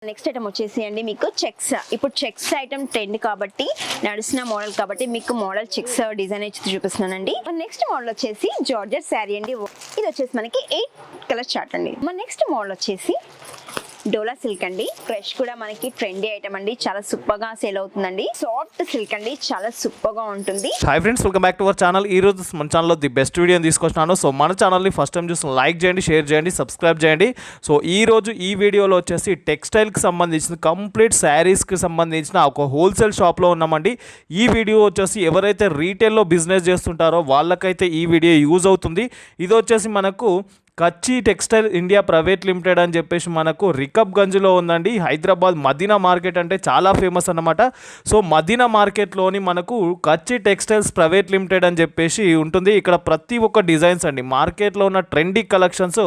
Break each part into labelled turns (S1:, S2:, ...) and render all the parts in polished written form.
S1: Next item వచ్చేసి అండి మీకు చెక్స్. ఇప్పుడు చెక్స్ ఐటమ్ ట్రెండ్ కాబట్టి నడుస్తున్న మోడల్ కాబట్టి మీకు మోడల్ చెక్స్ డిజైన్ ఇచ్చి చూపిస్తున్నానండి. నెక్స్ట్ మోడల్ వచ్చేసి జార్జెట్ శారీ అండి. ఇది వచ్చేసి మనకి 8 కలర్ చార్ట్ అండి. మన నెక్స్ట్ మోడల్ వచ్చేసి డోలా సిల్క్ అండి. ఫ్రెష్ కూడా మనకి ట్రెండీ ఐటమ్ అండి. చాలా సూపర్ గా సేల్ అవుతుందండి. సాఫ్ట్ సిల్క్ అండి, చాలా సూపర్ గా ఉంటుంది.
S2: Hi friends, welcome back to our channel. ఈ రోజు మన ఛానల్లో ది బెస్ట్ వీడియోని తీసుకొచ్చినాను. సో మన ఛానల్ని ఫస్ట్ టైం చూసిన లైక్ చేయండి, షేర్ చేయండి, సబ్స్క్రైబ్ చేయండి. సో ఈ రోజు ఈ వీడియోలో వచ్చేసి టెక్స్టైల్కి సంబంధించిన కంప్లీట్ శారీస్కి సంబంధించిన ఒక హోల్సేల్ షాప్లో ఉన్నామండి. ఈ వీడియో వచ్చేసి ఎవరైతే రీటైల్లో బిజినెస్ చేస్తుంటారో వాళ్ళకైతే ఈ వీడియో యూజ్ అవుతుంది. ఇది వచ్చేసి మనకు కచ్చి టెక్స్టైల్ ఇండియా ప్రైవేట్ లిమిటెడ్ అని చెప్పేసి మనకు రికబ్గంజ్లో ఉందండి. హైదరాబాద్ మదీనా మార్కెట్ అంటే చాలా ఫేమస్ అన్నమాట. సో మదీనా మార్కెట్లోని మనకు కచ్చి టెక్స్టైల్స్ ప్రైవేట్ లిమిటెడ్ అని చెప్పేసి ఉంటుంది. ఇక్కడ ప్రతి ఒక్క డిజైన్స్ అండి, మార్కెట్లో ఉన్న ట్రెండీ కలెక్షన్స్,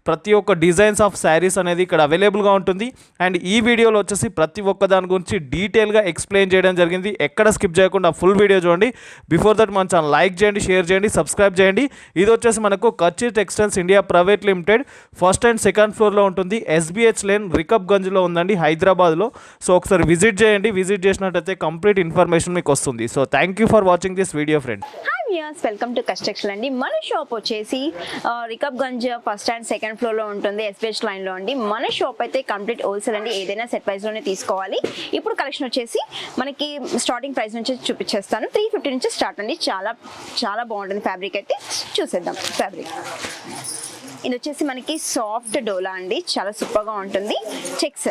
S2: ప్రతి ఒక్క డిజైన్స్ ఆఫ్ శారీస్ అనేది ఇక్కడ అవైలబుల్గా ఉంటుంది. అండ్ ఈ వీడియోలో వచ్చేసి ప్రతి ఒక్క దాని గురించి డీటెయిల్గా ఎక్స్ప్లెయిన్ చేయడం జరిగింది. ఎక్కడ స్కిప్ చేయకుండా ఫుల్ వీడియో చూడండి. బిఫోర్ దట్ మన ఛానల్ లైక్ చేయండి, షేర్ చేయండి, సబ్స్క్రైబ్ చేయండి. ఇది వచ్చేసి మనకు కచ్చి textiles India private limited first and second ఫ్లోర్లో ఉంటుంది. SBH లేన్ రికబ్గంజ్లో ఉందండి, హైదరాబాద్లో. సో ఒకసారి విజిట్ చేయండి. విజిట్ చేసినట్టయితే కంప్లీట్ ఇన్ఫర్మేషన్ మీకు వస్తుంది. So thank you for watching this video friends.
S1: Welcome to కస్టెక్షన్ అండి. మన షాప్ వచ్చేసి Rikabganj first and second floor లో ఉంటుంది, SBH లైన్ లో అండి. మన షాప్ అయితే కంప్లీట్ హోల్సేల్ అండి. ఏదైనా సెట్ ప్రైస్ లోనే తీసుకోవాలి. ఇప్పుడు కలెక్షన్ వచ్చేసి మనకి స్టార్టింగ్ ప్రైస్ నుంచి చూపించేస్తాను. 350 నుంచి స్టార్ట్ అండి. చాలా చాలా బాగుంటుంది ఫ్యాబ్రిక్ అయితే. చూసేద్దాం ఫ్యాబ్రిక్. ఇది వచ్చేసి మనకి సాఫ్ట్ డోలా అండి, చాలా సూపర్ గా ఉంటుంది. చెక్స్,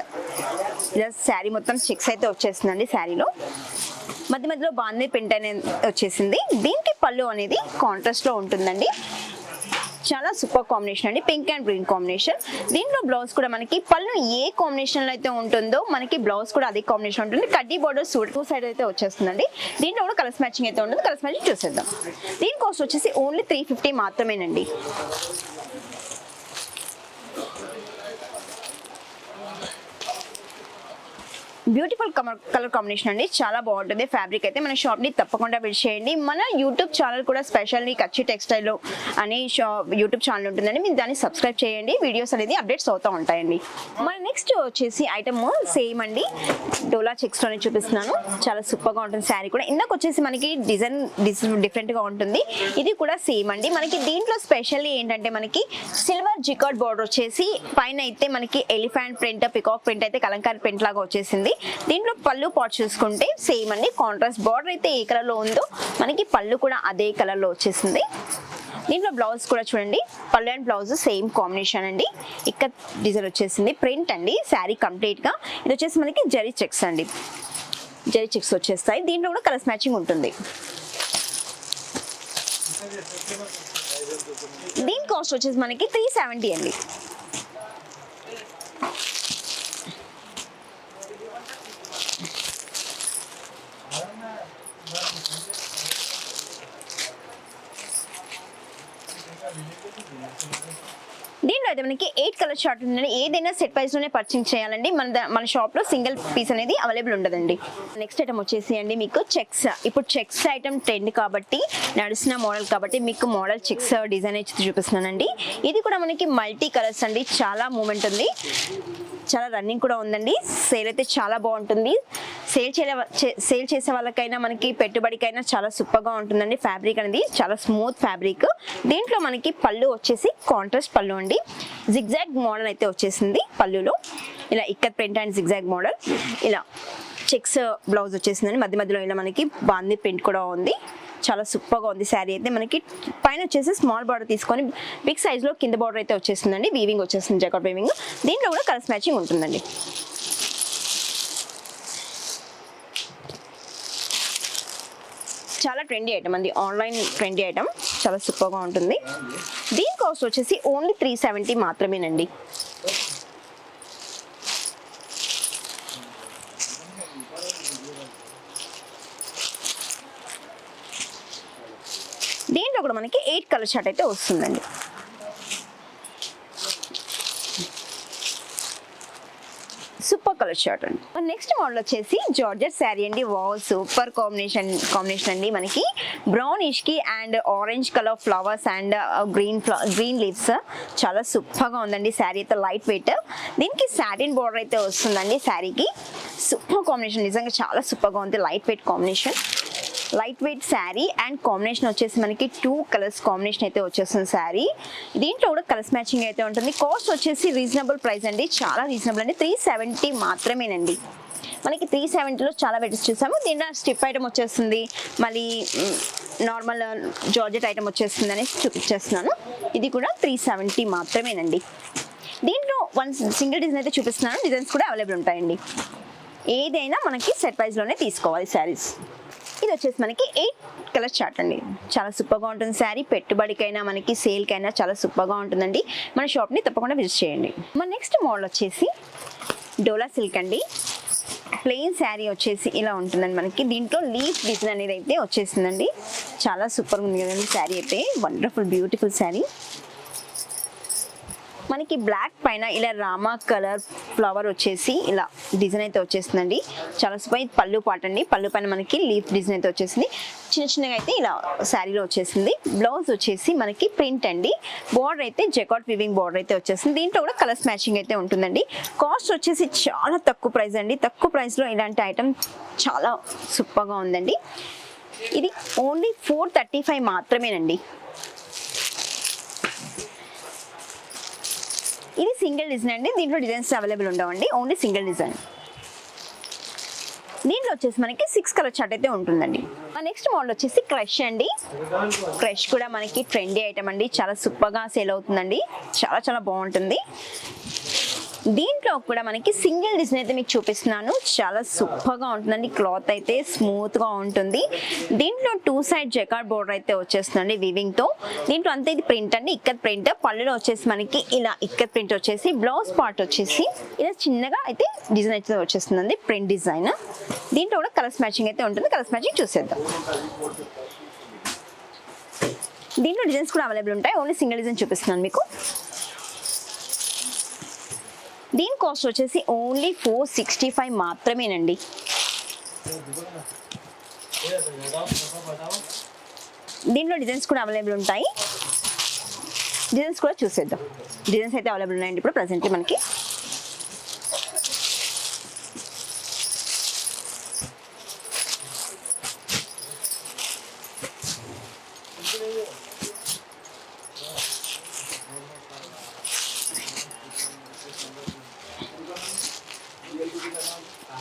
S1: ఇలా శారీ మొత్తం చెక్స్ అయితే వచ్చేస్తుందండి. శారీలో మధ్య మధ్యలో బాందీ ప్రింట్ అనేది వచ్చేసింది. దీనికి పళ్ళు అనేది కాంట్రాస్ట్ లో ఉంటుందండి. చాలా సూపర్ కాంబినేషన్ అండి, పింక్ అండ్ గ్రీన్ కాంబినేషన్. దీంట్లో బ్లౌజ్ కూడా మనకి పళ్ళు ఏ కాంబినేషన్ లో అయితే ఉంటుందో మనకి బ్లౌజ్ కూడా అదే కాంబినేషన్ ఉంటుంది. కడ్డీ బోర్డర్ సూట్ 2 సైడ్ అయితే వచ్చేస్తుందండి. దీంట్లో కూడా కలర్స్ మ్యాచింగ్ అయితే ఉంటుంది. కలర్స్ మ్యాచింగ్ చూసేద్దాం. దీని కాస్ట్ వచ్చేసి ఓన్లీ 350 మాత్రమేనండి. బ్యూటిఫుల్ కలర్ కాంబినేషన్ అండి, చాలా బాగుంటుంది ఫ్యాబ్రిక్ అయితే. మన షాప్ ని తప్పకుండా విజిట్ చేయండి. మన యూట్యూబ్ ఛానల్ కూడా స్పెషల్లీ కచ్చి టెక్స్టైల్ అని యూట్యూబ్ ఛానల్ ఉంటుందండి. మీరు దాన్ని సబ్స్క్రైబ్ చేయండి. వీడియోస్ అనేది అప్డేట్స్ అవుతూ ఉంటాయండి. మన నెక్స్ట్ వచ్చేసి ఐటమ్ సేమ్ అండి, డోలా చెక్స్ లోనే చూపిస్తున్నాను. చాలా సూపర్ గా ఉంటుంది శారీ కూడా. ఇందాక వచ్చేసి మనకి డిజైన్ డిఫరెంట్ గా ఉంటుంది. ఇది కూడా సేమ్ అండి. మనకి దీంట్లో స్పెషల్లీ ఏంటంటే మనకి సిల్వర్ జికార్డ్ బోర్డర్ వచ్చేసి పైన అయితే మనకి ఎలిఫెంట్ ప్రింట్, పికాక్ ప్రింట్ అయితే కలంకారీ ప్రింట్ లాగా వచ్చేసింది. దీంట్లో పళ్ళు పాట్ చూసుకుంటే సేమ్ అండి. కాంట్రాస్ట్ బార్డర్ అయితే ఏ కలర్ లో ఉందో మనకి పళ్ళు కూడా అదే కలర్ లో వచ్చేసింది. దీంట్లో బ్లౌజ్ కూడా చూడండి, పళ్ళు అండ్ బ్లౌజ్ సేమ్ కాంబినేషన్ అండి. ఇక్కడ డిజైన్ వచ్చేసింది, ప్రింట్ అండి శారీ కంప్లీట్ గా. ఇది వచ్చేసి మనకి జరీ చెక్స్ అండి, జరీ చెక్స్ వచ్చేస్తాయి. దీంట్లో కూడా కలర్స్ మ్యాచింగ్ ఉంటుంది. దీని కాస్ట్ వచ్చేసి మనకి 370 అండి. దీంట్లో అయితే మనకి 8 కలర్ చార్ట్ ఉందండి. ఏదైనా సెట్ ప్రైస్ లోనే పర్చేస్ చేయాలండి. మన షాప్ లో సింగిల్ పీస్ అనేది అవైలబుల్ ఉండదండి. నెక్స్ట్ ఐటమ్ వచ్చేసి అండి మీకు చెక్స్. ఇప్పుడు చెక్స్ ఐటమ్ ట్రెండ్ కాబట్టి నడుస్తున్న మోడల్ కాబట్టి మీకు మోడల్ చెక్స్ డిజైన్ ఇచ్చి చూపిస్తున్నానండి. ఇది కూడా మనకి మల్టీ కలర్స్ అండి, చాలా మూమెంట్ ఉంది, చాలా రన్నింగ్ కూడా ఉందండి. సేల్ అయితే చాలా బాగుంటుంది. సేల్ చేసే వాళ్ళకైనా మనకి పెట్టుబడికైనా చాలా సూపర్గా ఉంటుందండి. ఫ్యాబ్రిక్ అనేది చాలా స్మూత్ ఫ్యాబ్రిక్. దీంట్లో మనకి పళ్ళు వచ్చేసి కాంట్రాస్ట్ పళ్ళు అండి. జిగ్జాగ్ మోడల్ అయితే వచ్చేసింది పళ్ళులో. ఇలా ikat print and zigzag model. ఇలా చెక్స్ బ్లౌజ్ వచ్చేసిందండి. మధ్య మధ్యలో ఇలా మనకి బాందీ ప్రింట్ కూడా ఉంది. చాలా సూపర్గా ఉంది శారీ అయితే. మనకి పైన వచ్చేసి స్మాల్ బార్డర్ తీసుకొని బిగ్ సైజ్లో కింద బార్డర్ అయితే వచ్చేస్తుందండి. వీవింగ్ వచ్చేస్తుంది, జకార్డ్ వీవింగ్. దీంట్లో కూడా కలర్స్ మ్యాచింగ్ ఉంటుందండి. చాలా ట్రెండీ ఐటమ్ అండి, ఆన్లైన్ ట్రెండీ ఐటమ్, చాలా సూపర్గా ఉంటుంది. దీని కాస్ట్ వచ్చేసి ఓన్లీ 370 మాత్రమేనండి. దీంట్లో కూడా మనకి 8 కలర్ చార్ట్ అయితే వస్తుందండి. సూపర్ కలర్ షార్ట్ అండి. నెక్స్ట్ మోడల్ వచ్చేసి జార్జెట్ శారీ అండి. వావ్, సూపర్ కాంబినేషన్ అండి. మనకి బ్రౌనిష్ కి and orange colour flowers and green leaves చాలా సూపర్ గా ఉందండి. శారీ అయితే లైట్ వెయిట్, దీనికి సాటిన్ బోర్డర్ అయితే వస్తుందండి. శారీకి సూపర్ కాంబినేషన్, నిజంగా చాలా సూపర్ గా ఉంది. Light weight combination, light weight sari and combination వచ్చేసి మనకి 2 కలర్స్ కాంబినేషన్ అయితే వచ్చేస్తుంది శారీ. దీంట్లో కూడా కలర్స్ మ్యాచింగ్ అయితే ఉంటుంది. కాస్ట్ వచ్చేసి రీజనబుల్ ప్రైస్ అండి, చాలా రీజనబుల్ అండి. 370 మాత్రమేనండి. మనకి 370లో చాలా వెరైటీస్ చూసాము. దీంట్లో స్టిఫ్ ఐటమ్ వచ్చేస్తుంది, మళ్ళీ నార్మల్ జార్జెట్ ఐటమ్ వచ్చేస్తుంది అనేసి చూపించేస్తున్నాను. ఇది కూడా 370 మాత్రమేనండి. దీంట్లో సింగిల్ డిజైన్ అయితే చూపిస్తున్నాను, డిజైన్స్ కూడా అవైలబుల్ ఉంటాయండి. ఏదైనా మనకి సెట్ ప్రైస్లోనే తీసుకోవాలి శారీస్. ఇది వచ్చేసి మనకి 8 కలర్ చార్ట్ అండి. చాలా సూపర్గా ఉంటుంది శారీ. పెట్టుబడికైనా మనకి సేల్కైనా చాలా సూపర్గా ఉంటుందండి. మన షాప్ని తప్పకుండా విజిట్ చేయండి. మన నెక్స్ట్ మోడల్ వచ్చేసి డోలా సిల్క్ అండి. ప్లెయిన్ శారీ వచ్చేసి ఇలా ఉంటుందండి. మనకి దీంట్లో లీఫ్ డిజైన్ అనేది అయితే వచ్చేసిందండి. చాలా సూపర్గా ఉంది కదండి శారీ అయితే. Wonderful beautiful sari. మనకి బ్లాక్ పైన ఇలా రామా కలర్ ఫ్లవర్ వచ్చేసి ఇలా డిజైన్ అయితే వచ్చేస్తుందండి. చాలా సూపర్. పళ్ళు పాట అండి. పళ్ళు పైన మనకి లీఫ్ డిజైన్ అయితే వచ్చేసింది. చిన్న చిన్నగా అయితే ఇలా శారీలో వచ్చేసింది. బ్లౌజ్ వచ్చేసి మనకి ప్రింట్ అండి. బోర్డర్ అయితే జెకార్డ్ వివింగ్ బోర్డర్ అయితే వచ్చేసింది. దీంట్లో కూడా కలర్స్ మ్యాచింగ్ అయితే ఉంటుందండి. కాస్ట్ వచ్చేసి చాలా తక్కువ ప్రైస్ అండి. తక్కువ ప్రైస్లో ఇలాంటి ఐటమ్ చాలా సూపర్గా ఉందండి. ఇది ఓన్లీ 435 మాత్రమేనండి. ఇది సింగిల్ డిజైన్ అండి. దీంట్లో డిజైన్స్ అవైలబుల్ ఉండవండి, ఓన్లీ సింగిల్ డిజైన్. దీంట్లో వచ్చేసి మనకి 6 కలర్ చార్ట్ అయితే ఉంటుందండి. నెక్స్ట్ మోడల్ వచ్చేసి క్రష్ అండి. క్రష్ కూడా మనకి ట్రెండీ ఐటమ్ అండి. చాలా సూపర్గా సేల్ అవుతుందండి. చాలా చాలా బాగుంటుంది. దీంట్లో కూడా మనకి సింగిల్ డిజైన్ అయితే మీకు చూపిస్తున్నాను. చాలా సూపర్గా ఉంటుందండి. క్లాత్ అయితే స్మూత్గా ఉంటుంది. దీంట్లో 2 సైడ్ జెకార్డ్ బోర్డర్ అయితే వచ్చేస్తుందండి వివింగ్తో. దీంట్లో అంతే ఇది ప్రింట్ అండి, ఇక్కత్ ప్రింట్. పళ్ళులో వచ్చేసి మనకి ఇలా ఇక్కత్ ప్రింట్ వచ్చేసి, బ్లౌజ్ పార్ట్ వచ్చేసి ఇలా చిన్నగా అయితే డిజైన్ అయితే వచ్చేస్తుందండి, ప్రింట్ డిజైన్. దీంట్లో కూడా కలర్స్ మ్యాచింగ్ అయితే ఉంటుంది. కలర్స్ మ్యాచింగ్ చూసేద్దాం. దీంట్లో డిజైన్స్ కూడా అవైలబుల్ ఉంటాయి. ఓన్లీ సింగిల్ డిజైన్ చూపిస్తున్నాను మీకు. దీని కాస్ట్ వచ్చేసి ఓన్లీ 465 మాత్రమేనండి. దీంట్లో డిజైన్స్ కూడా అవైలబుల్ ఉంటాయి. డిజైన్స్ కూడా చూసేద్దాం. డిజైన్స్ అయితే అవైలబుల్ ఉన్నాయండి ఇప్పుడు ప్రజెంట్లీ మనకి.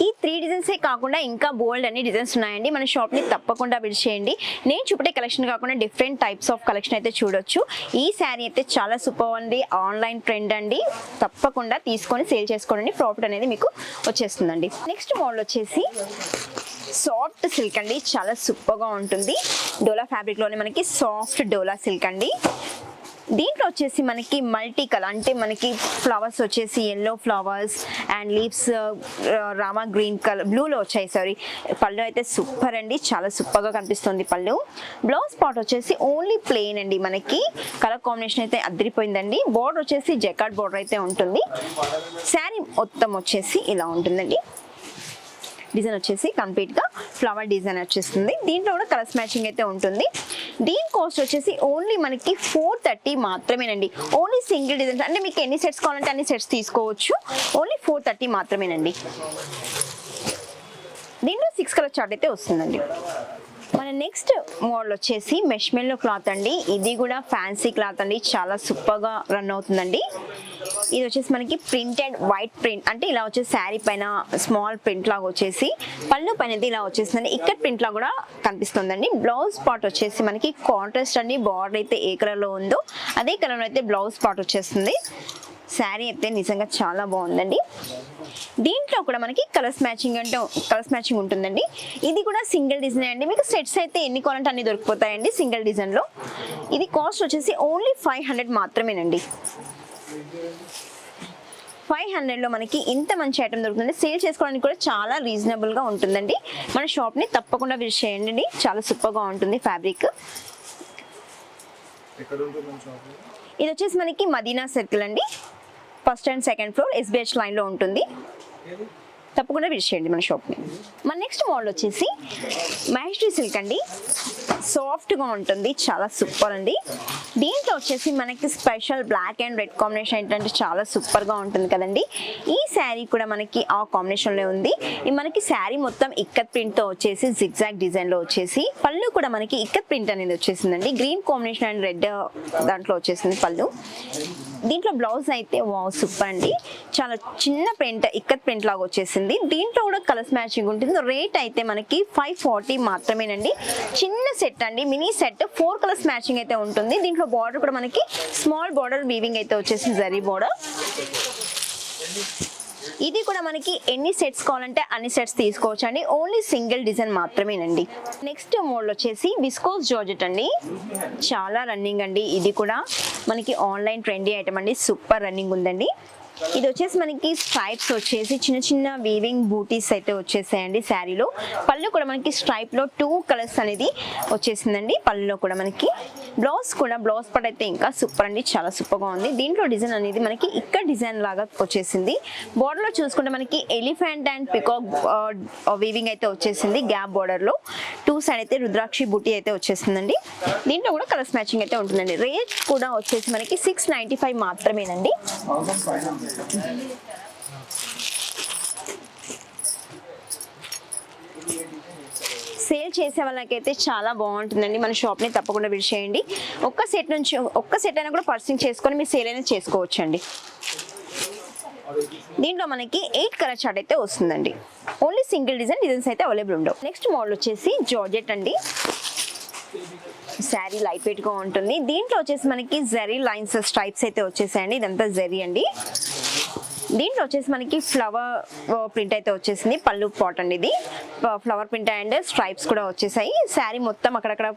S1: ఈ 3 డిజైన్సే కాకుండా ఇంకా బోల్డ్ అన్ని డిజైన్స్ ఉన్నాయండి. మన షాప్ని తప్పకుండా విజిట్ చేయండి. నేను చూపే కలెక్షన్ కాకుండా డిఫరెంట్ టైప్స్ ఆఫ్ కలెక్షన్ అయితే చూడొచ్చు. ఈ శారీ అయితే చాలా సూపర్ అండి. ఆన్లైన్ ట్రెండ్ అండి. తప్పకుండా తీసుకొని సేల్ చేసుకోండి. ప్రాఫిట్ అనేది మీకు వచ్చేస్తుందండి. నెక్స్ట్ మోడల్ వచ్చేసి సాఫ్ట్ సిల్క్ అండి. చాలా సూపర్గా ఉంటుంది. డోలా ఫ్యాబ్రిక్లోనే మనకి సాఫ్ట్ డోలా సిల్క్ అండి. దీంట్లో వచ్చేసి మనకి మల్టీ కలర్, అంటే మనకి ఫ్లవర్స్ వచ్చేసి ఎల్లో ఫ్లవర్స్ అండ్ లీవ్స్ రామా గ్రీన్ కలర్ బ్లూలో వచ్చాయి. సారీ, పళ్ళు అయితే సూపర్ అండి. చాలా సూపర్గా కనిపిస్తుంది పళ్ళు. బ్లౌజ్ పార్ట్ వచ్చేసి ఓన్లీ ప్లెయిన్ అండి. మనకి కలర్ కాంబినేషన్ అయితే అదిరిపోయిందండి. బోర్డర్ వచ్చేసి జెకార్డ్ బోర్డర్ అయితే ఉంటుంది. శారీ మొత్తం వచ్చేసి ఇలా ఉంటుందండి. డిజైన్ వచ్చేసి కంప్లీట్గా ఫ్లవర్ డిజైన్ వచ్చేస్తుంది. దీంట్లో కూడా కలర్స్ మ్యాచింగ్ అయితే ఉంటుంది. దీని కాస్ట్ వచ్చేసి ఓన్లీ మనకి 430 మాత్రమేనండి. ఓన్లీ సింగిల్ డిజైన్, అంటే మీకు ఎన్ని సెట్స్ కావాలంటే అన్ని సెట్స్ తీసుకోవచ్చు. ఓన్లీ 430 మాత్రమేనండి. దీంట్లో 6 కలర్ చార్ట్ అయితే వస్తుందండి. మన నెక్స్ట్ మోడల్ వచ్చేసి మెష్మెల్లో క్లాత్ అండి. ఇది కూడా ఫ్యాన్సీ క్లాత్ అండి. చాలా సూపర్గా రన్ అవుతుందండి. ఇది వచ్చేసి మనకి ప్రింటెడ్ వైట్ ప్రింట్, అంటే ఇలా వచ్చేసి శారీ పైన స్మాల్ ప్రింట్ లాగా వచ్చేసి పళ్ళు పైన ఇలా వచ్చేసిందండి. ఇక్కడ ప్రింట్ లాగా కూడా కనిపిస్తుందండి. బ్లౌజ్ పార్ట్ వచ్చేసి మనకి కాంట్రాస్ట్ అండి. బార్డర్ అయితే ఏ కలర్లో ఉందో అదే కలర్లో అయితే బ్లౌజ్ పార్ట్ వచ్చేస్తుంది. శారీ అయితే నిజంగా చాలా బాగుందండి. దీంట్లో కూడా మనకి కలర్స్ మ్యాచింగ్ ఉంటుందండి. ఇది కూడా సింగిల్ డిజైన్ అండి. మీకు సెట్స్ అయితే ఎన్ని కావాలంటే అన్ని దొరికిపోతాయండి సింగిల్ డిజైన్లో. ఇది కాస్ట్ వచ్చేసి ఓన్లీ 500 మాత్రమేనండి. 500లో మనకి ఇంత మంచి ఐటమ్ దొరుకుతుంది. సేల్ చేసుకోవడానికి కూడా చాలా రీజనబుల్గా ఉంటుందండి. మన షాప్ని తప్పకుండా విజిట్ చేయండి. చాలా సూపర్గా ఉంటుంది ఫ్యాబ్రిక్. ఇది వచ్చేసి మనకి మదీనా సర్కిల్ అండి. First and second floor SBH లైన్లో ఉంటుంది. తప్పకుండా విజిట్ చేయండి మన షాప్ని. మన నెక్స్ట్ మోడల్ వచ్చేసి మహేశ్వరి సిల్క్ అండి. సాఫ్ట్గా ఉంటుంది, చాలా సూపర్ అండి. దీంట్లో వచ్చేసి మనకి special black and red combination ఏంటంటే చాలా సూపర్గా ఉంటుంది కదండి. ఈ శారీ కూడా మనకి ఆ కాంబినేషన్లో ఉంది. మనకి శారీ మొత్తం ఇక్కత్ ప్రింట్తో వచ్చేసి జిగ్జాగ్ డిజైన్లో వచ్చేసి పళ్ళు కూడా మనకి ఇక్కత్ ప్రింట్ అనేది వచ్చేసిందండి. గ్రీన్ కాంబినేషన్ అండ్ రెడ్ దాంట్లో వచ్చేసింది పళ్ళు. దీంట్లో బ్లౌజ్ అయితే వావ్ సూపర్ అండి, చాలా చిన్న ప్రింట్ ఇక్కత్ ప్రింట్ లాగా వచ్చేసింది. దీంట్లో కూడా కలర్స్ మ్యాచింగ్ ఉంటుంది. రేట్ అయితే మనకి 540 మాత్రమేనండి. చిన్న సెట్ అండి, మినీ సెట్, 4 కలర్స్ మ్యాచింగ్ అయితే ఉంటుంది. దీంట్లో బార్డర్ కూడా మనకి స్మాల్ బార్డర్ వీవింగ్ అయితే వచ్చేసింది, జరీ బార్డర్. ఇది కూడా మనకి ఎన్ని సెట్స్ కావాలంటే అన్ని సెట్స్ తీసుకోవచ్చు అండి. ఓన్లీ సింగిల్ డిజైన్ మాత్రమేనండి. నెక్స్ట్ మోడల్ వచ్చేసి విస్కోస్ జార్జెట్ అండి, చాలా రన్నింగ్ అండి. ఇది కూడా మనకి ఆన్లైన్ ట్రెండీ ఐటమ్ అండి, సూపర్ రన్నింగ్ ఉందండి. ఇది వచ్చేసి మనకి స్ట్రైప్స్ వచ్చేసి చిన్న చిన్న వీవింగ్ బూటీస్ అయితే వచ్చేసాయండి శారీలో. పళ్ళు కూడా మనకి స్ట్రైప్ లో 2 కలర్స్ అనేది వచ్చేసిందండి. పళ్ళులో కూడా మనకి బ్లౌజ్ పార్ట్ అయితే ఇంకా సూపర్ అండి, చాలా సూపర్ గా ఉంది. దీంట్లో డిజైన్ అనేది మనకి ఇక్కడ డిజైన్ లాగా వచ్చేసింది. బోర్డర్ లో చూసుకుంటే మనకి ఎలిఫెంట్ అండ్ పికాక్ వీవింగ్ అయితే వచ్చేసింది. గ్యాప్ బోర్డర్ లో 2 సైడ్ అయితే రుద్రాక్షి బూటీ అయితే వచ్చేసిందండి. దీంట్లో కూడా కలర్స్ మ్యాచింగ్ అయితే ఉంటుందండి. రేట్ కూడా వచ్చేసి మనకి 695 మాత్రమేనండి. సేల్ చేసే వాళ్ళకైతే చాలా బాగుంటుందండి. మన షాప్ని తప్పకుండా విజిట్ చేయండి. ఒక్క సెట్ అయినా కూడా పర్చేసింగ్ చేసుకొని మీరు సేల్ అనేది చేసుకోవచ్చు అండి. దీంట్లో మనకి 8 కలర్ చార్ట్ అయితే వస్తుందండి. ఓన్లీ సింగిల్ డిజైన్స్ అయితే అవైలబుల్ ఉండవు. నెక్స్ట్ మోడల్ వచ్చేసి జార్జెట్ అండి. శారీ లైట్ వెయిట్ గా ఉంటుంది. దీంట్లో వచ్చేసి మనకి జరీ లైన్స్ స్ట్రైప్స్ అయితే వచ్చేసాయండి. ఇదంతా జరీ అండి. దీంట్లో వచ్చేసి మనకి ఫ్లవర్ ప్రింట్ అయితే వచ్చేసింది. పళ్ళు పాట్ అండి, ఇది ఫ్లవర్ ప్రింట్ అండ్ స్ట్రైప్స్ కూడా వచ్చేసాయి. శారీ మొత్తం అక్కడక్కడ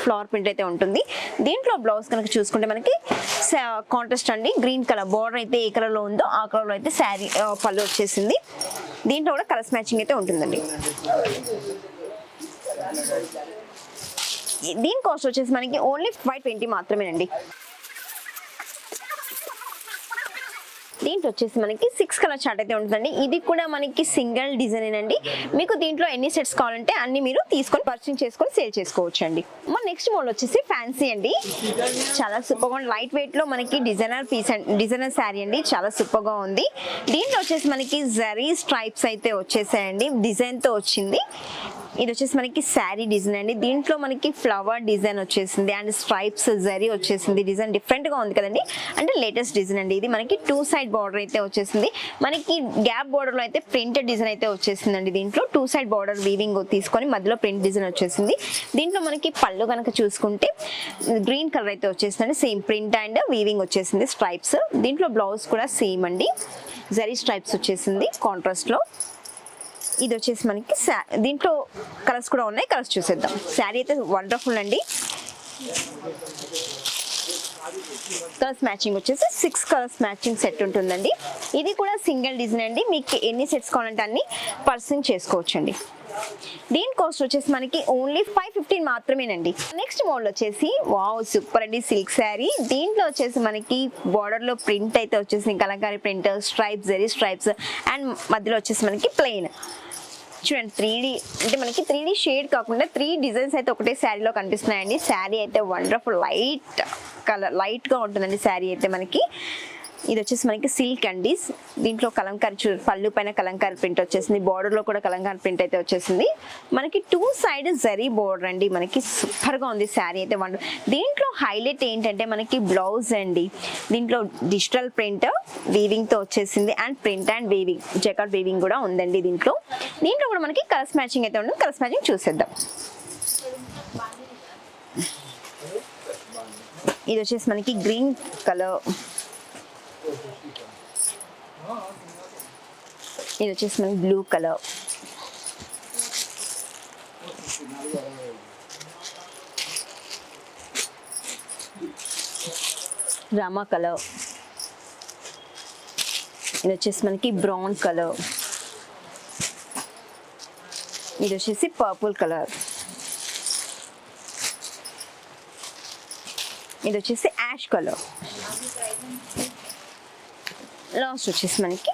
S1: ఫ్లవర్ ప్రింట్ అయితే ఉంటుంది. దీంట్లో బ్లౌజ్ కనుక చూసుకుంటే మనకి కాంట్రాస్ట్ అండి, గ్రీన్ కలర్ బోర్డర్ అయితే ఏ కలర్ లో ఉందో ఆ కలర్ లో అయితే శారీ పళ్ళు వచ్చేసింది. దీంట్లో కూడా కలర్స్ మ్యాచింగ్ అయితే ఉంటుందండి. దీని కాస్ట్ వచ్చేసి మనకి ఓన్లీ 520 మాత్రమేనండి. దీంట్లో వచ్చేసి మనకి 6 కలర్ చార్ట్ అయితే ఉంటుందండి. ఇది కూడా మనకి సింగిల్ డిజైన్ అండి. మీకు దీంట్లో ఎన్ని సెట్స్ కావాలంటే అన్ని మీరు తీసుకొని పర్చేస్ చేసుకొని సేల్ చేసుకోవచ్చు అండి. మన నెక్స్ట్ మోడల్ వచ్చేసి ఫ్యాన్సీ అండి, చాలా సూపర్ గా లైట్ వెయిట్ లో మనకి డిజైనర్ శారీ అండి, చాలా సూపర్ గా ఉంది. దీంట్లో వచ్చేసి మనకి జరీ స్ట్రైప్స్ అయితే వచ్చేసాయండి, డిజైన్ తో వచ్చింది. ఇది వచ్చేసి మనకి శారీ డిజైన్ అండి. దీంట్లో మనకి ఫ్లవర్ డిజైన్ వచ్చేసింది అండ్ స్ట్రైప్స్ జరీ వచ్చేసింది. డిజైన్ డిఫరెంట్ గా ఉంది కదండి, అంటే లేటెస్ట్ డిజైన్ అండి. ఇది మనకి 2 సైడ్ బార్డర్ అయితే వచ్చేసింది. మనకి గ్యాప్ బార్డర్ లో అయితే ప్రింటెడ్ డిజైన్ అయితే వచ్చేసిందండి. దీంట్లో 2 సైడ్ బార్డర్ వీవింగ్ తీసుకొని మధ్యలో ప్రింట్ డిజైన్ వచ్చేసింది. దీంట్లో మనకి పళ్ళు కనుక చూసుకుంటే గ్రీన్ కలర్ అయితే వచ్చేసిందండి, సేమ్ ప్రింట్ అండ్ వీవింగ్ వచ్చేసింది స్ట్రైప్స్. దీంట్లో బ్లౌజ్ కూడా సేమ్ అండి, జరీ స్ట్రైప్స్ వచ్చేసింది కాంట్రాస్ట్ లో. ఇది వచ్చేసి మనకి దీంట్లో కలర్స్ కూడా ఉన్నాయి, కలర్స్ చూసేద్దాం. శారీ అయితే వండర్ఫుల్ అండి. కలర్స్ మ్యాచింగ్ వచ్చేసి 6 కలర్స్ మ్యాచింగ్ సెట్ ఉంటుందండి. ఇది కూడా సింగిల్ డిజైన్ అండి. మీకు ఎన్ని సెట్స్ కావాలంటే అన్ని పర్చేసింగ్ చేసుకోవచ్చు అండి. దీని కాస్ట్ వచ్చేసి మనకి ఓన్లీ 515 మాత్రమేనండి. నెక్స్ట్ మోడల్ వచ్చేసి వావ్ సూపర్ అండి, సిల్క్ శారీ. దీంట్లో వచ్చేసి మనకి బార్డర్ లో ప్రింట్ అయితే వచ్చేసి Kalamkari print, stripes zari stripes and మధ్యలో వచ్చేసి మనకి ప్లెయిన్. చూడండి 3D అంటే మనకి 3D షేడ్ కాకుండా 3 డిజైన్స్ అయితే ఒకటే శారీలో కనిపిస్తున్నాయండి. శారీ అయితే వండర్ఫుల్ లైట్ గా ఉంటుందండి శారీ అయితే మనకి. ఇది వచ్చేసి మనకి సిల్క్ అండి. దీంట్లో కలంకారీ పళ్ళు పైన కలంకారీ ప్రింట్ వచ్చేసింది, బార్డర్ లో కూడా కలంకారీ ప్రింట్ అయితే వచ్చేసింది. మనకి 2 సైడ్ జరీ బార్డర్ అండి, మనకి సూపర్ గా ఉంది శారీ అయితే దీంట్లో హైలైట్ ఏంటంటే మనకి బ్లౌజ్ అండి. దీంట్లో డిజిటల్ ప్రింట్ వీవింగ్ తో వచ్చేసింది and print and weaving jacquard weaving కూడా ఉందండి. దీంట్లో కూడా మనకి కలర్స్ మ్యాచింగ్ అయితే ఉంటుంది. కలర్స్ మ్యాచింగ్ చూసేద్దాం. ఇది వచ్చేసి మనకి గ్రీన్ కలర్, ఇది వచ్చేసి మనకి బ్లూ కలర్, రామా కలర్, ఇది వచ్చేసి మనకి బ్రౌన్ కలర్, ఇది వచ్చేసి పర్పుల్ కలర్, ఇది వచ్చేసి యాష్ కలర్, లాస్ట్ వచ్చేసి మనకి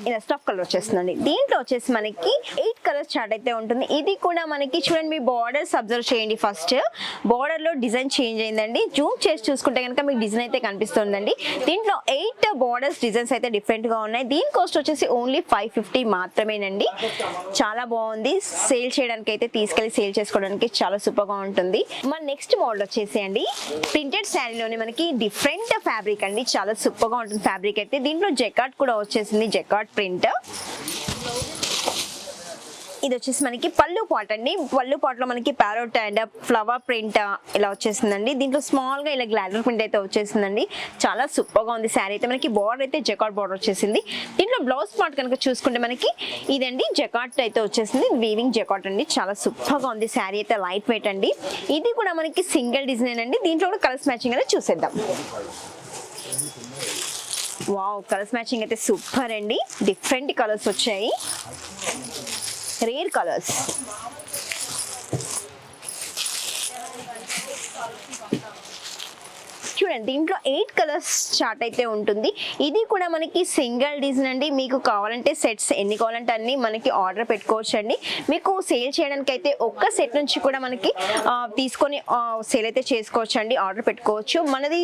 S1: ఇలా స్టఫ్ కలర్ వచ్చేస్తుందండి. దీంట్లో వచ్చేసి మనకి 8 కలర్స్ చార్ట్ అయితే ఉంటుంది. ఇది కూడా మనకి చూడండి, మీ బార్డర్స్ అబ్జర్వ్ చేయండి. ఫస్ట్ బార్డర్ లో డిజైన్ చేంజ్ అయిందండి. జూమ్ చేసి చూసుకుంటే కనుక మీకు డిజైన్ అయితే కనిపిస్తుందండి. దీంట్లో 8 బార్డర్స్ డిజైన్స్ అయితే డిఫరెంట్ గా ఉన్నాయి. దీని కాస్ట్ వచ్చేసి ఓన్లీ 550 మాత్రమేనండి. చాలా బాగుంది. సేల్ చేయడానికి అయితే తీసుకెళ్లి సేల్ చేసుకోవడానికి చాలా సూపర్ గా ఉంటుంది. మన నెక్స్ట్ మోడల్ వచ్చేసి అండి ప్రింటెడ్ శారీలోనే మనకి డిఫరెంట్ ఫ్యాబ్రిక్ అండి. చాలా సూపర్ గా ఉంటుంది ఫ్యాబ్రిక్ అయితే. దీంట్లో జెకార్డ్ కూడా వచ్చేసింది, జెకార్డ్ ప్రింట్. ఇది వచ్చేసి మనకి పళ్ళు పాట్ అండి. పళ్ళు పాట్ లో మనకి ప్యారోట్ అండ్ ఫ్లవర్ ప్రింట్ ఇలా వచ్చేసిందండి. దీంట్లో స్మాల్ గా ఇలా గ్లాడర్ ప్రింట్ అయితే వచ్చేసిందండి. చాలా సూపర్ గా ఉంది శారీ అయితే. మనకి బార్డర్ అయితే జెకార్డ్ బార్డర్ వచ్చేసింది. దీంట్లో బ్లౌజ్ పార్ట్ కనుక చూసుకుంటే మనకి ఇదండి జెకార్డ్ అయితే వచ్చేసింది. వీవింగ్ జెకార్డ్ అండి. చాలా సూపర్ గా ఉంది శారీ అయితే. లైట్ వెయిట్ అండి. ఇది కూడా మనకి సింగిల్ డిజైన్ అండి. దీంట్లో కూడా కలర్స్ మ్యాచింగ్ అనేది చూసేద్దాం. వావ్, కలర్స్ మ్యాచింగ్ అయితే సూపర్ అండి. డిఫరెంట్ కలర్స్ వచ్చాయి, రేర్ కలర్స్. చూడండి, దీంట్లో 8 కలర్స్ చార్ట్ అయితే ఉంటుంది. ఇది కూడా మనకి సింగిల్ డిజైన్ అండి. మీకు కావాలంటే సెట్స్ ఎన్ని కావాలంటే అన్ని మనకి ఆర్డర్ పెట్టుకోవచ్చు అండి. మీకు సేల్ చేయడానికి అయితే ఒక్క సెట్ నుంచి కూడా మనకి తీసుకొని సేల్ అయితే చేసుకోవచ్చు అండి. ఆర్డర్ పెట్టుకోవచ్చు. మనది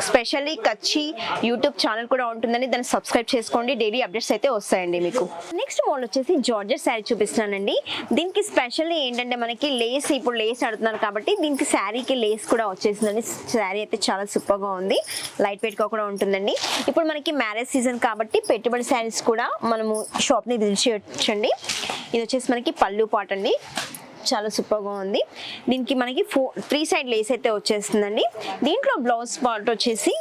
S1: స్పెషల్లీ కచ్చి యూట్యూబ్ ఛానల్ కూడా ఉంటుందండి. దాన్ని సబ్స్క్రైబ్ చేసుకోండి. డైలీ అప్డేట్స్ అయితే వస్తాయండి మీకు. నెక్స్ట్ మోడల్ వచ్చేసి జార్జెట్ శారీ చూపిస్తున్నానండి. దీనికి స్పెషల్లీ ఏంటంటే మనకి లేస్, ఇప్పుడు లేస్ ఆడుతున్నారు కాబట్టి దీనికి శారీకి లేస్ కూడా వచ్చేసిందండి. శారీ అయితే చాలా సూపర్ గా ఉంది. లైట్ వెయిట్ గా కూడా ఉంటుందండి. ఇప్పుడు మనకి మ్యారేజ్ సీజన్ కాబట్టి పెట్టుబడి శారీస్ కూడా మనము షాప్ ని విజిట్ చేయొచ్చండి. ఇది వచ్చేసి మనకి పళ్ళు పాట్ అండి. చాలా సూపర్ గా ఉంది. దీనికి మనకి 3 సైడ్ లేస్ అయితే వచ్చేస్తుందండి. దీంట్లో బ్లౌజ్ పార్ట్ వచ్చేసి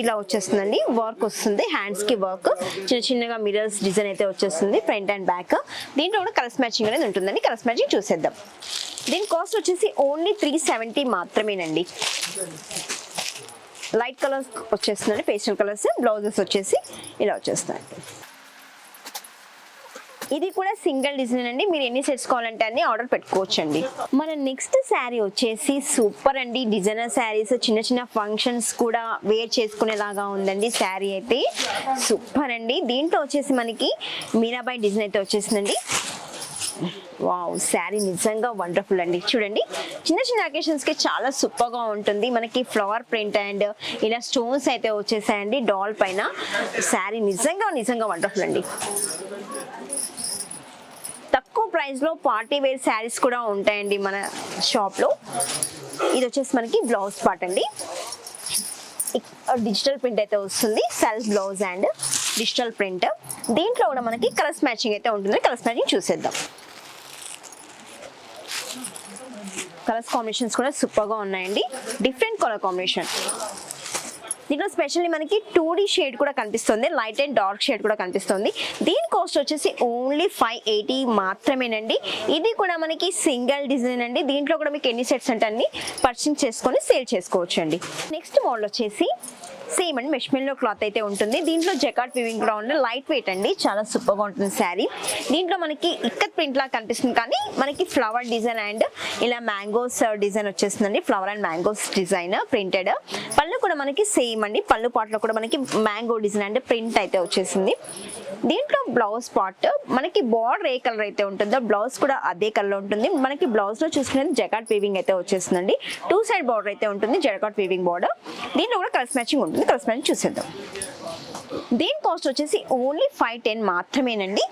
S1: ఇలా వచ్చేస్తుందండి. వర్క్ వస్తుంది, హ్యాండ్స్ కి వర్క్, చిన్న చిన్నగా మిరర్స్ డిజైన్ అయితే వచ్చేస్తుంది ఫ్రంట్ అండ్ బ్యాక్. దీంట్లో కూడా కలర్స్ మ్యాచింగ్ అనేది ఉంటుందండి. కలర్స్ మ్యాచింగ్ చూసేద్దాం. దీని కాస్ట్ వచ్చేసి ఓన్లీ 370 మాత్రమేనండి. లైట్ కలర్స్ వచ్చేస్తుందండి, పేస్టల్ కలర్స్. బ్లౌజెస్ వచ్చేసి ఇలా వచ్చేస్తాయి. ఇది కూడా సింగిల్ డిజైన్ అండి. మీరు ఎన్ని సెట్స్ కావాలంటే అన్ని ఆర్డర్ పెట్టుకోవచ్చు అండి. మన నెక్స్ట్ శారీ వచ్చేసి సూపర్ అండి. డిజైనర్ శారీస్ చిన్న చిన్న ఫంక్షన్స్ కూడా వేర్ చేసుకునేలాగా ఉందండి. శారీ అయితే సూపర్ అండి. దీంట్లో వచ్చేసి మనకి మీరాబాయి డిజైన్ అయితే వచ్చేసిందండి. వావ్, శారీ నిజంగా వండర్ఫుల్ అండి. చూడండి, చిన్న చిన్న అకేషన్స్ కి చాలా సూపర్ గా ఉంటుంది. మనకి ఫ్లవర్ ప్రింట్ అండ్ ఇలా స్టోన్స్ అయితే వచ్చేసాయండి డాల్ పైన. శారీ నిజంగా వండర్ఫుల్ అండి. తక్కువ ప్రైస్ లో పార్టీ వేర్ శారీస్ కూడా ఉంటాయండి మన షాప్ లో. ఇది వచ్చేసి మనకి బ్లౌజ్ పార్ట్ అండి. డిజిటల్ ప్రింట్ అయితే వస్తుంది. Self blouse and digital print. దీంట్లో కూడా మనకి కలర్స్ మ్యాచింగ్ అయితే ఉంటుంది. కలర్స్ మ్యాచింగ్ చూసేద్దాం. కలర్స్ కాంబినేషన్స్ కూడా సూపర్ గా ఉన్నాయండి. Different colour combination. దీంట్లో స్పెషల్లీ మనకి 2D షేడ్ కూడా కనిపిస్తుంది, లైట్ అండ్ డార్క్ షేడ్ కూడా కనిపిస్తుంది. దీని కాస్ట్ వచ్చేసి ఓన్లీ 580 మాత్రమేనండి. ఇది కూడా మనకి సింగిల్ డిజైన్ అండి. దీంట్లో కూడా మీకు ఎన్ని సెట్స్ అంటే అన్ని పర్చేస్ చేసుకొని సేల్ చేసుకోవచ్చు అండి. నెక్స్ట్ మోడల్ వచ్చేసి సేమ్ అండి, మెష్మెల్లో క్లాత్ అయితే ఉంటుంది. దీంట్లో జెకార్డ్ వీవింగ్ కూడా ఉంది. లైట్ వెయిట్ అండి. చాలా సూపర్ గా ఉంటుంది శారీ. దీంట్లో మనకి ఇక్కత్ ప్రింట్ లా కనిపిస్తుంది, కానీ మనకి ఫ్లవర్ డిజైన్ అండ్ ఇలా మ్యాంగోస్ డిజైన్ వచ్చేస్తుందండి. Flower and mangoes design printed. పళ్ళు కూడా మనకి సేమ్ అండి. పళ్ళు పార్ట్ లో కూడా మనకి మ్యాంగో డిజైన్ అండ్ ప్రింట్ అయితే వచ్చేసింది. దీంట్లో బ్లౌజ్ పార్ట్ మనకి బార్డర్ ఏ కలర్ అయితే ఉంటుందో బ్లౌజ్ కూడా అదే కలర్ ఉంటుంది. మనకి బ్లౌజ్ లో చూసుకునేది జెకార్డ్ వీవింగ్ అయితే వచ్చేస్తుందండి. 2 సైడ్ బార్డర్ అయితే ఉంటుంది, జెకార్డ్ వీవింగ్ బార్డర్. దీంట్లో కూడా కలర్స్ మ్యాచింగ్ ఉంటుంది. కలర్స్ మ్యాచింగ్ చూసేద్దాం. దీని కాస్ట్ వచ్చేసి ఓన్లీ 510 మాత్రమేనండి.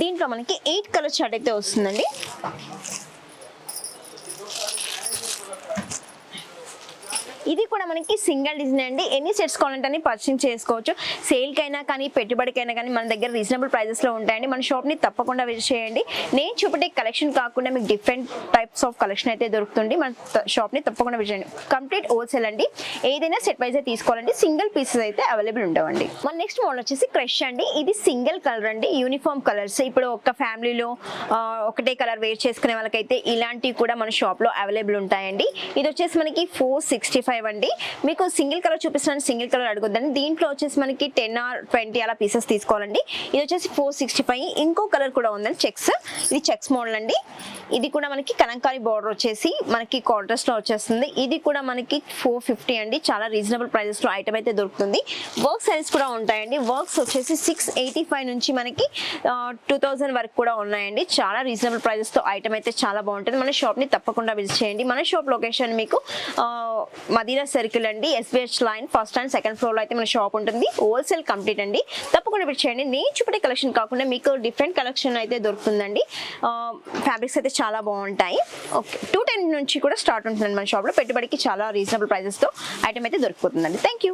S1: దీంట్లో మనకి 8 కలర్ చార్ట్ అయితే వస్తుందండి. ఇది కూడా మనకి సింగిల్ డిజైన్ అండి. ఎన్ని సెట్స్ కావాలంటే అని పర్చేస్ చేసుకోవచ్చు. సేల్ కైనా కానీ పెట్టుబడికైనా కానీ మన దగ్గర రీజనబుల్ ప్రైజెస్ లో ఉంటాయండి. మన షాప్ ని తప్పకుండా విజిట్ చేయండి. నేను చూపెట్టే కలెక్షన్ కాకుండా మీకు డిఫరెంట్ టైప్స్ ఆఫ్ కలెక్షన్ అయితే దొరుకుతుంది. మన షాప్ ని తప్పకుండా విజిట్ చేయండి. కంప్లీట్ హోల్సేల్ అండి. ఏదైనా సెట్ వైజ్ తీసుకోవాలండి. సింగిల్ పీసెస్ అయితే అవైలబుల్ ఉండవండి. మన నెక్స్ట్ మోడల్ వచ్చేసి క్రష్ అండి. ఇది సింగిల్ కలర్ అండి. Uniform colours. ఇప్పుడు ఒక ఫ్యామిలీలో ఒకటే కలర్ వేర్ చేసుకునే వాళ్ళకైతే ఇలాంటివి కూడా మన షాప్ లో అవైలబుల్ ఉంటాయండి. ఇది వచ్చేసి మనకి 465 465 అండి. మీకు సింగిల్ కలర్ చూపిస్తున్నాను, సింగిల్ కలర్ అడగొద్దండి. దీంట్లో వచ్చేసి మనకి 10 or 20 అలా పీసెస్ తీసుకోవాలండి. ఇది వచ్చేసి 465. ఇంకో కలర్ కూడా ఉందండి, చెక్స్. ఇది చెక్స్ మోడల్ అండి. ఇది కూడా మనకి కలంకారీ బార్డర్ వచ్చేసి మనకి కాంట్రాస్ట్ లో వచ్చేస్తుంది. ఇది కూడా మనకి 450 అండి. చాలా రీజనబుల్ ప్రైజెస్ లో ఐటమ్ అయితే దొరుకుతుంది. వర్క్ సారీస్ కూడా ఉంటాయండి. వర్క్స్ వచ్చేసి 685 నుంచి మనకి 2000 వరకు కూడా ఉన్నాయండి. చాలా రీజనబుల్ ప్రైజెస్ తో ఐటమ్ అయితే చాలా బాగుంటుంది. మన షాప్ ని తప్పకుండా విజిట్ చేయండి. మన షాప్ లొకేషన్ మీకు మదీనా సర్కిల్ అండి, SBH line first and second floor లో అయితే మన షాప్ ఉంటుంది. హోల్సేల్ కంప్లీట్ అండి. తప్పకుండా విజిట్ చేయండి. నేను చూపే కలెక్షన్ కాకుండా మీకు డిఫరెంట్ కలెక్షన్ అయితే దొరుకుతుందండి. ఫ్యాబ్రిక్స్ అయితే చాలా బాగుంటాయి. ఓకే, 210 నుంచి కూడా స్టార్ట్ ఉంటుందండి మన షాప్ లో. పెట్టుబడికి చాలా రీజనబుల్ ప్రైజెస్ తో ఐటమ్ అయితే దొరికిపోతుందండి. Thank you.